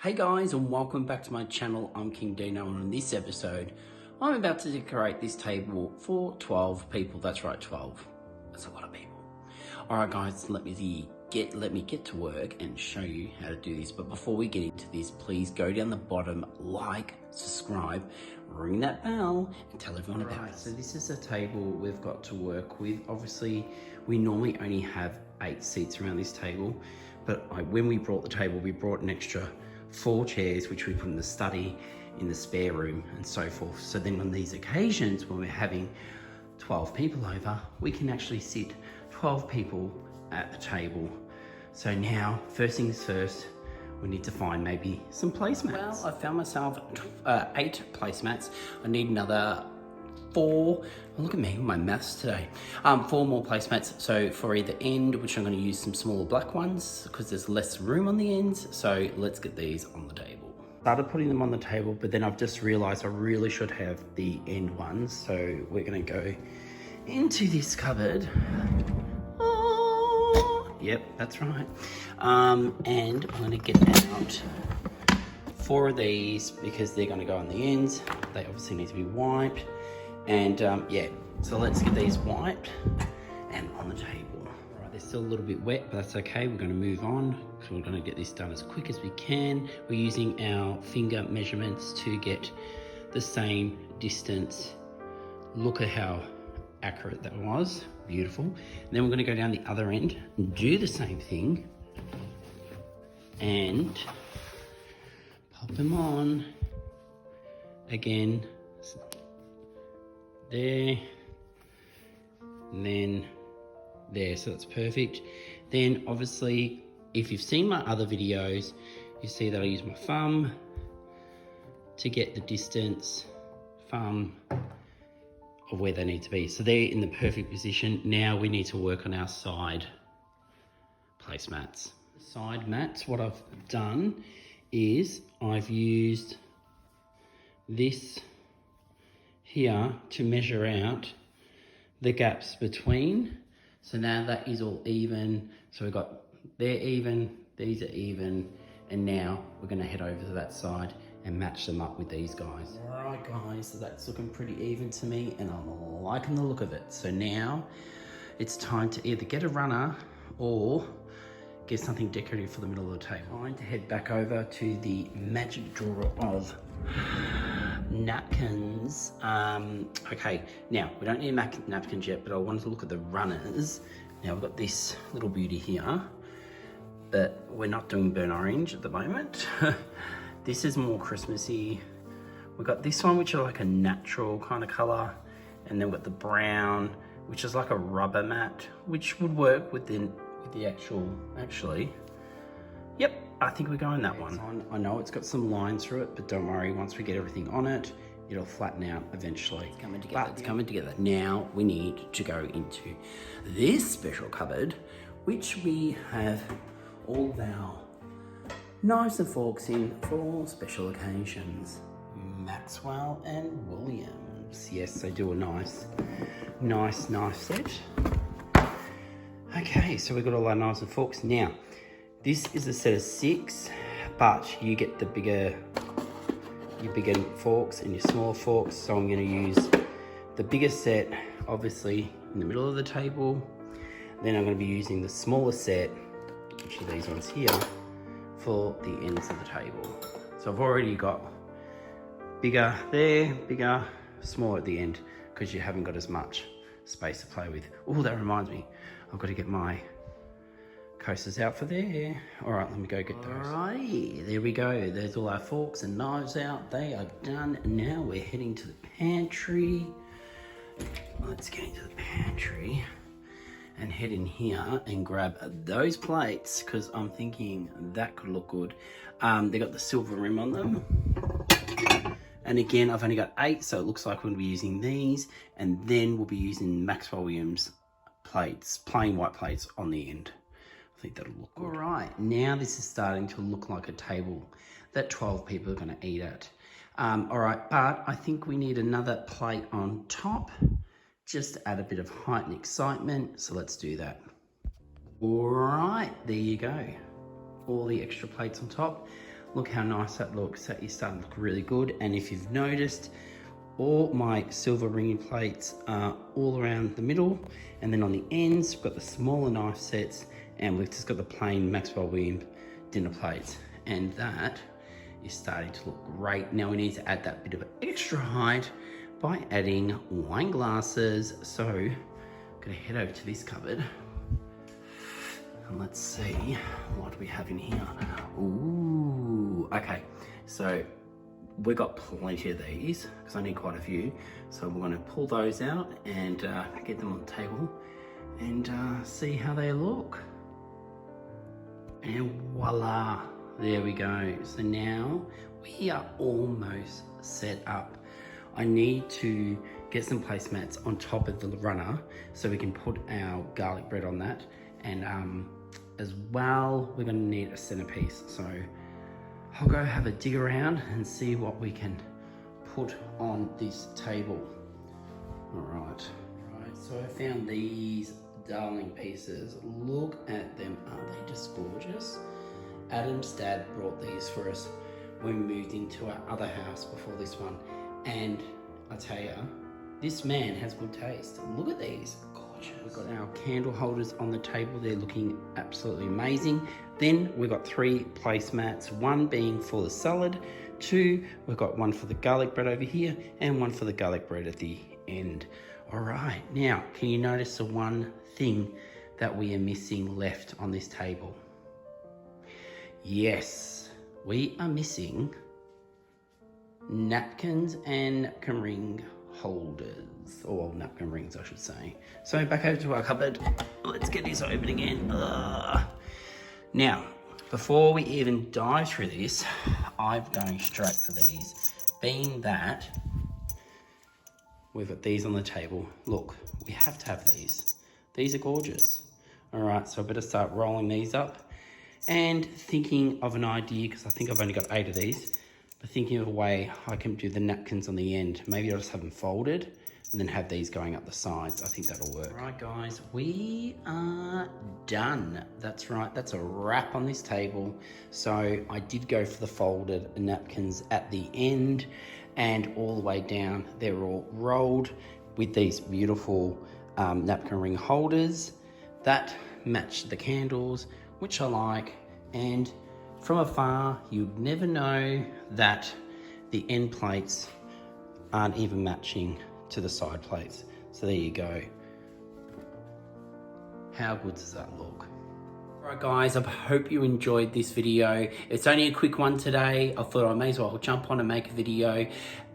Hey guys, and welcome back to my channel. I'm King Dino, and in this episode I'm about to decorate this table for 12 people. That's right, 12. That's a lot of people. Alright guys, let me get to work and show you how to do this. But before we get into this, please go down the bottom, like, subscribe, ring that bell and tell everyone about it. So this is a table we've got to work with. Obviously we normally only have 8 seats around this table, but when we brought the table, we brought an extra 4 chairs, which we put in the study, in the spare room and so forth. So then on these occasions when we're having 12 people over, we can actually sit 12 people at the table. So now, first things first, we need to find maybe some placemats. Well, I found myself 8 placemats. I need another 4. Look at me with my maths today. 4 more placemats. So for either end, which I'm going to use some smaller black ones because there's less room on the ends. So let's get these on the table. Started putting them on the table, but then I've just realized I really should have the end ones. So we're going to go into this cupboard. Oh, yep, that's right. And I'm going to get out 4 of these because they're going to go on the ends. They obviously need to be wiped. And yeah, so let's get these wiped and on the table. Right, they're still a little bit wet, but that's okay. We're going to move on. So we're going to get this done as quick as we can. We're using our finger measurements to get the same distance. Look at how accurate that was. Beautiful. And then we're going to go down the other end and do the same thing and pop them on again. There, and then there, so that's perfect. Then obviously, if you've seen my other videos, you see that I use my thumb to get the distance, thumb of where they need to be. So they're in the perfect position. Now we need to work on our side placemats. Side mats, what I've done is I've used this here to measure out the gaps between. So now that is all even. So we've got, they're even, these are even, and now we're gonna head over to that side and match them up with these guys. All right guys, so that's looking pretty even to me and I'm liking the look of it. So now it's time to either get a runner or get something decorative for the middle of the table. Time to head back over to the magic drawer of napkins. Okay, now we don't need napkins yet, but I wanted to look at the runners. Now I've got this little beauty here, but we're not doing burnt orange at the moment. This is more Christmassy. We've got this one, which is like a natural kind of color, and then we've got the brown, which is like a rubber mat, which would work with the actually. Yep, I think we're going that one. I know it's got some lines through it, but don't worry, once we get everything on it, it'll flatten out eventually. It's coming together. It's coming together. Now we need to go into this special cupboard, which we have all of our knives and forks in for special occasions. Maxwell and Williams. Yes, they do a nice set. Okay, so we've got all our knives and forks. Now, this is a set of 6, but you get the bigger forks and your smaller forks. So I'm going to use the bigger set, obviously, in the middle of the table. Then I'm going to be using the smaller set, which are these ones here, for the ends of the table. So I've already got bigger there, bigger, smaller at the end, because you haven't got as much space to play with. Oh, that reminds me, I've got to get my coasters out for there. All right, let me go get those. Alrighty, there we go. There's all our forks and knives out. They are done. Now we're heading to the pantry. Let's get into the pantry and head in here and grab those plates because I'm thinking that could look good. They got the silver rim on them. And again, I've only got 8, so it looks like we're gonna be using these, and then we'll be using Maxwell Williams plates, plain white plates on the end. I think that'll look good. All right, now this is starting to look like a table that 12 people are gonna eat at. All right, but I think we need another plate on top just to add a bit of height and excitement, so let's do that. All right, there you go. All the extra plates on top. Look how nice that looks. That is starting to look really good. And if you've noticed, all my silver ringing plates are all around the middle, and then on the ends we've got the smaller knife sets, and we've just got the plain Maxwell Williams dinner plates, and that is starting to look great. Now we need to add that bit of extra height by adding wine glasses. So I'm gonna head over to this cupboard and let's see what we have in here. Ooh, okay, so we've got plenty of these because I need quite a few. So we're gonna pull those out and get them on the table and see how they look. And voila, there we go. So now we are almost set up. I need to get some placemats on top of the runner so we can put our garlic bread on that. And as well, we're gonna need a centerpiece. So I'll go have a dig around and see what we can put on this table. All right, so I found these darling pieces. Look at them, aren't they just gorgeous? Adam's dad brought these for us when we moved into our other house before this one. And I tell you, this man has good taste. Look at these, gorgeous. We've got our candle holders on the table. They're looking absolutely amazing. Then we've got 3 placemats, 1 being for the salad, 2, we've got 1 for the garlic bread over here, and 1 for the garlic bread at the end. All right, now, can you notice the one thing that we are missing left on this table? Yes, we are missing napkins and napkin ring holders, or napkin rings I should say. So back over to our cupboard. Let's get this open again. Now, before we even dive through this, I'm going straight for these. Being that we've got these on the table. Look, we have to have these. These are gorgeous. All right, so I better start rolling these up and thinking of an idea, because I think I've only got 8 of these, but thinking of a way I can do the napkins on the end. Maybe I'll just have them folded and then have these going up the sides. I think that'll work. All right, guys, we are done. That's right, that's a wrap on this table. So I did go for the folded napkins at the end, and all the way down, they're all rolled with these beautiful napkin ring holders that match the candles, which I like. And from afar, you'd never know that the end plates aren't even matching to the side plates. So there you go. How good does that look? Alright guys, I hope you enjoyed this video. It's only a quick one today. I thought I may as well jump on and make a video.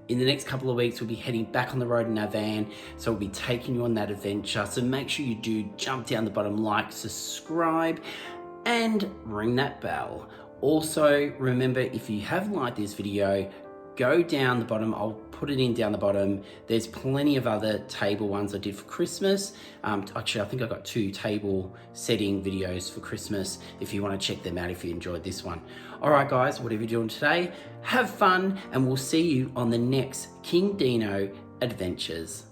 In the next couple of weeks, we'll be heading back on the road in our van, so we'll be taking you on that adventure. So make sure you do jump down the bottom, like, subscribe, and ring that bell. Also, remember, if you have liked this video, go down the bottom. I'll put it in down the bottom. There's plenty of other table ones I did for Christmas. Actually, I think I got 2 table setting videos for Christmas if you want to check them out if you enjoyed this one. All right, guys, whatever you're doing today, have fun, and we'll see you on the next King Dino Adventures.